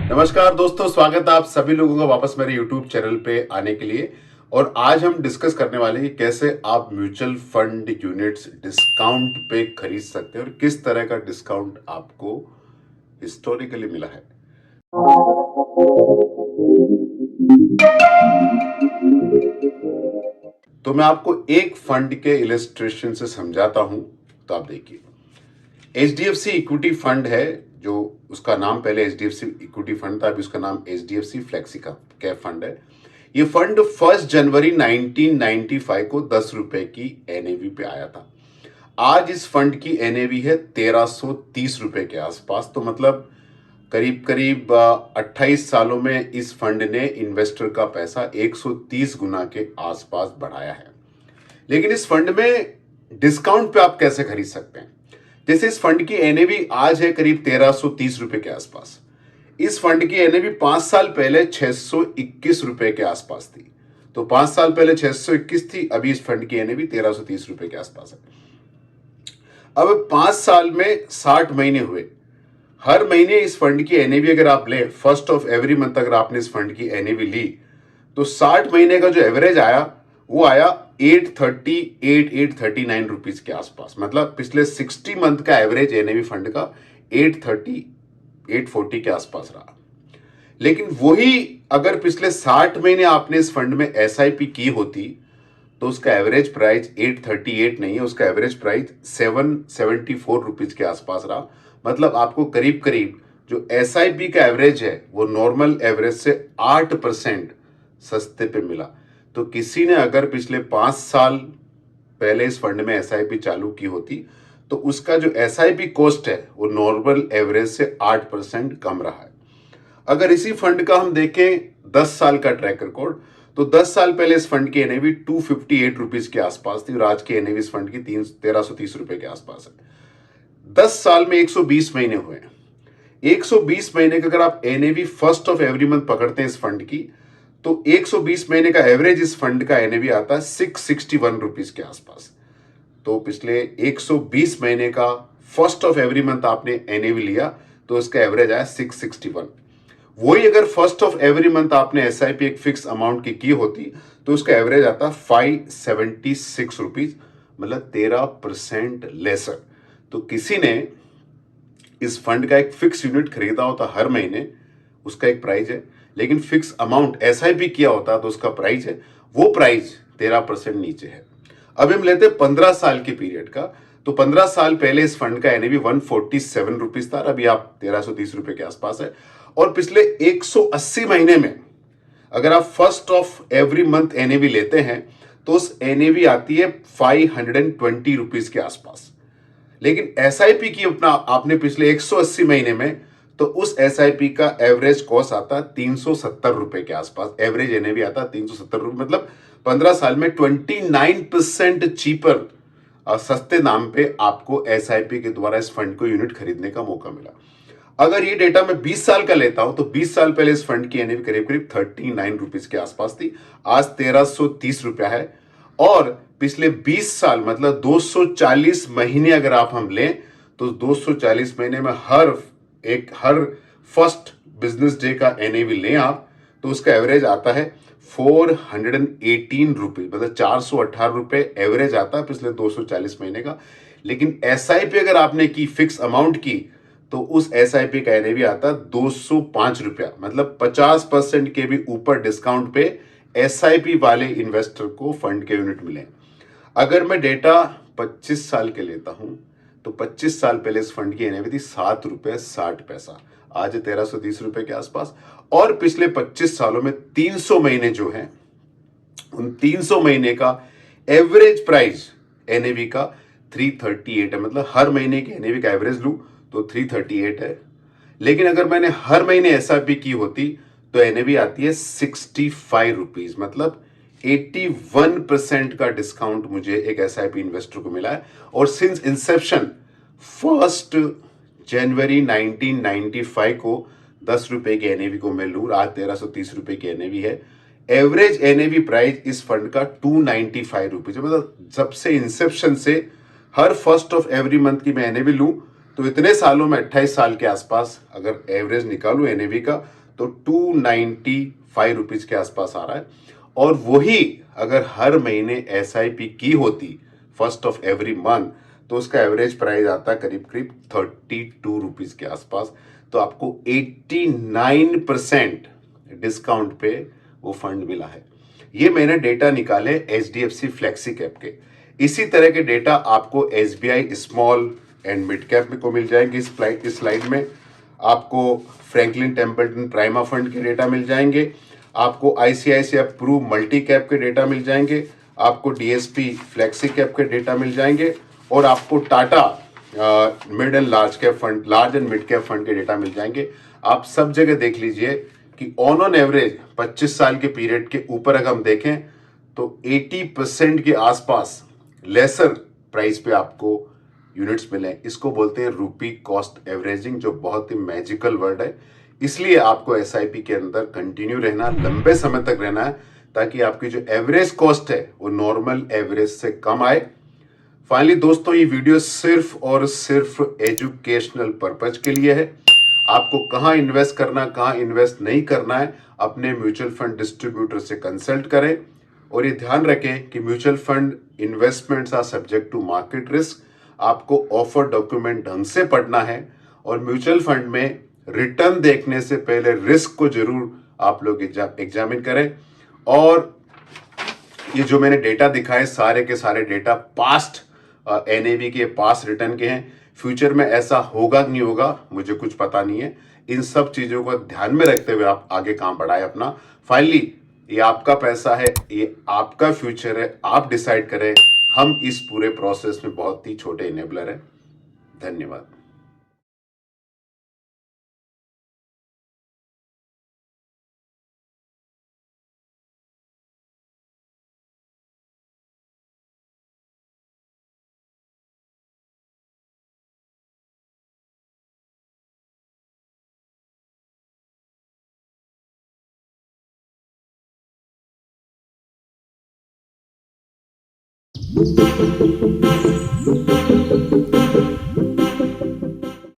नमस्कार दोस्तों, स्वागत है आप सभी लोगों का वापस मेरे YouTube चैनल पे आने के लिए। और आज हम डिस्कस करने वाले हैं कि कैसे आप म्यूचुअल फंड यूनिट्स डिस्काउंट पे खरीद सकते हैं और किस तरह का डिस्काउंट आपको हिस्टोरिकली मिला है। तो मैं आपको एक फंड के इलस्ट्रेशन से समझाता हूं, तो आप देखिए। HDFC इक्विटी फंड है, जो उसका नाम पहले HDFC इक्विटी फंड था, अभी उसका नाम HDFC फ्लेक्सी कैप फंड है। ये फंड 1 जनवरी 1995 को 10 रुपए की NAV पे आया था। आज इस फंड की NAV है 1330 रुपए के आसपास। तो मतलब करीब करीब 28 सालों में इस फंड ने इन्वेस्टर का पैसा 130 गुना के आसपास बढ़ाया है। लेकिन इस फंड में डिस्काउंट पे आप कैसे खरीद सकते हैं? जैसे इस फंड की NAV आज है करीब 1330 रुपए के आसपास। इस फंड की NAV 5 साल पहले 621 रुपए के आसपास थी। तो 5 साल पहले 621 थी, अभी इस फंड की NAV 1330 रुपए के आसपास है। अब 5 साल में 60 महीने हुए। हर महीने इस फंड की NAV अगर आप लें, फर्स्ट ऑफ एवरी मंथ अगर आपने इस फंड की NAV ली, तो 60 महीने का जो एवरेज आया वो आया 839 रुपीज के आसपास। मतलब पिछले 60 मंथ का एवरेज NAV फंड का 840 के आसपास रहा। लेकिन वही अगर पिछले 60 महीने आपने इस फंड में SIP की होती, तो उसका एवरेज प्राइस 838 नहीं है, उसका एवरेज प्राइस 774 रुपीज के आसपास रहा। मतलब आपको करीब करीब जो SIP का एवरेज है वो नॉर्मल एवरेज से 8% सस्ते पे मिला। तो किसी ने अगर पिछले 5 साल पहले इस फंड में SIP चालू की होती, तो उसका जो SIP कॉस्ट है वो नॉर्मल एवरेज से 8% कम रहा है। अगर इसी फंड का हम देखें 10 साल का ट्रैक रिकॉर्ड, तो 10 साल पहले इस फंड की NAV 258 रुपीज के आसपास थी और आज की NAV इस फंड की 1330 रुपए के आसपास है। 10 साल में 120 महीने हुए। 120 महीने का अगर आप NAV first of every month पकड़ते हैं इस फंड की, तो 120 महीने का एवरेज इस फंड का NAV आता है 661 रुपीज के आसपास। तो पिछले 120 महीने का फर्स्ट ऑफ एवरी मंथ आपने NAV लिया, तो उसका एवरेज आया 661। वही अगर फर्स्ट ऑफ एवरी मंथ आपने SIP एक फिक्स अमाउंट की होती, तो उसका एवरेज आता 576 रुपीज, मतलब 13% लेसर। तो किसी ने इस फंड का एक फिक्स यूनिट खरीदा होता हर महीने, उसका एक प्राइस है, लेकिन फिक्स अमाउंट SIP किया होता तो उसका प्राइस है, वो प्राइस 13% नीचे है। अब हम लेते हैं 15 साल के पीरियड का। तो 15 साल पहले इस फंड का NAV 147 रुपीज था, अभी आप 1330 रुपए के आसपास है। और पिछले 180 महीने में अगर आप first of every month NAV लेते हैं, तो उस NAV आती है 520 रुपीज के आसपास। लेकिन SIP की अपना आपने पिछले 180 महीने में, तो उस SIP का एवरेज कॉस्ट आता 370 रुपए के आसपास। एवरेज NAV आता 370 रुपए। मतलब 15 साल में 29% चीपर, सस्ते दाम पे आपको SIP के द्वारा इस फंड को यूनिट खरीदने का मौका मिला। अगर ये डेटा मैं 20 साल का लेता हूं, तो 20 साल पहले इस फंड की NAV करीब करीब 39 रुपीज के आसपास थी, आज 1330 रुपया है। और पिछले 20 साल मतलब 240 महीने अगर आप हम लें, तो 240 महीने में हर फर्स्ट बिजनेस डे का NAV लें आप, तो उसका एवरेज आता है 418 रुपीज, मतलब 418 रुपए एवरेज आता है पिछले 240 महीने का। लेकिन SIP अगर आपने की फिक्स अमाउंट की, तो उस SIP का NAV आता 205 रुपया, मतलब 50% के भी ऊपर डिस्काउंट पे SIP वाले इन्वेस्टर को फंड के यूनिट मिले। अगर मैं डेटा 25 साल के लेता हूं, तो 25 साल पहले इस फंड की NAV थी 7 रुपये 60 पैसा, आज 1330 रुपए के आसपास। और पिछले 25 सालों में 300 महीने जो हैं, उन 300 महीने का एवरेज प्राइस NAV का 338 है। मतलब हर महीने के NAV का एवरेज लूं तो 338 है। लेकिन अगर मैंने हर महीने SIP की होती, तो NAV आती है 65 रुपीज। मतलब 81% का डिस्काउंट मुझे एक SIP इन्वेस्टर को मिला है। और सिंस इंसेप्शन 1 जनवरी 1995 को 10 रुपए के NAV को मैं लूं, आज 1330 रुपए की NAV है। एवरेज NAV प्राइस इस फंड का 295 रुपीज है। मतलब जब से इंसेप्शन से हर फर्स्ट ऑफ एवरी मंथ की मैं NAV लूं, तो इतने सालों में 28 साल के आसपास अगर एवरेज निकालूं एनएवी का तो 295 रुपीज के आसपास आ रहा है। और वही अगर हर महीने एसआईपी की होती फर्स्ट ऑफ एवरी मंथ तो उसका एवरेज प्राइस आता है करीब करीब 32 रुपीज के आसपास। तो आपको 89% डिस्काउंट पे वो फंड मिला है। ये मैंने डेटा निकाले एचडीएफसी फ्लेक्सी कैप के। इसी तरह के डेटा आपको SBI small and mid cap में को मिल जाएंगे। इस स्लाइड में आपको फ्रैंकलिन टेम्पल्टन प्राइमा फंड के डेटा मिल जाएंगे, आपको आईसीआईसीआई प्रू मल्टी कैप के डेटा मिल जाएंगे, आपको डीएसपी फ्लेक्सी कैप के डेटा मिल जाएंगे और आपको Tata mid and large cap fund, large and mid cap fund के डेटा मिल जाएंगे। आप सब जगह देख लीजिए कि ऑन एवरेज 25 साल के पीरियड के ऊपर अगर हम देखें तो 80% के आसपास लेसर प्राइस पे आपको यूनिट्स मिले। इसको बोलते हैं रूपी कॉस्ट एवरेजिंग, जो बहुत ही मैजिकल वर्ड है। इसलिए आपको एसआईपी के अंदर कंटिन्यू रहना, लंबे समय तक रहना है, ताकि आपकी जो एवरेज कॉस्ट है वो नॉर्मल एवरेज से कम आए। फाइनली दोस्तों, ये वीडियो सिर्फ और सिर्फ एजुकेशनल पर्पज के लिए है। आपको कहाँ इन्वेस्ट करना, कहाँ इन्वेस्ट नहीं करना है, अपने म्यूचुअल फंड डिस्ट्रीब्यूटर से कंसल्ट करें। और ये ध्यान रखें कि mutual fund investments are subject to market risk. आपको ऑफर डॉक्यूमेंट ढंग से पढ़ना है और म्यूचुअल फंड में रिटर्न देखने से पहले रिस्क को जरूर आप लोग एग्जामिन करें। और ये जो मैंने डेटा दिखाए सारे के सारे डेटा पास्ट एनएवी के, पास्ट रिटर्न के हैं। फ्यूचर में ऐसा होगा कि नहीं होगा मुझे कुछ पता नहीं है। इन सब चीजों को ध्यान में रखते हुए आप आगे काम बढ़ाएं अपना। फाइनली ये आपका पैसा है, ये आपका फ्यूचर है, आप डिसाइड करें। हम इस पूरे प्रोसेस में बहुत ही छोटे इनेबलर हैं। धन्यवाद।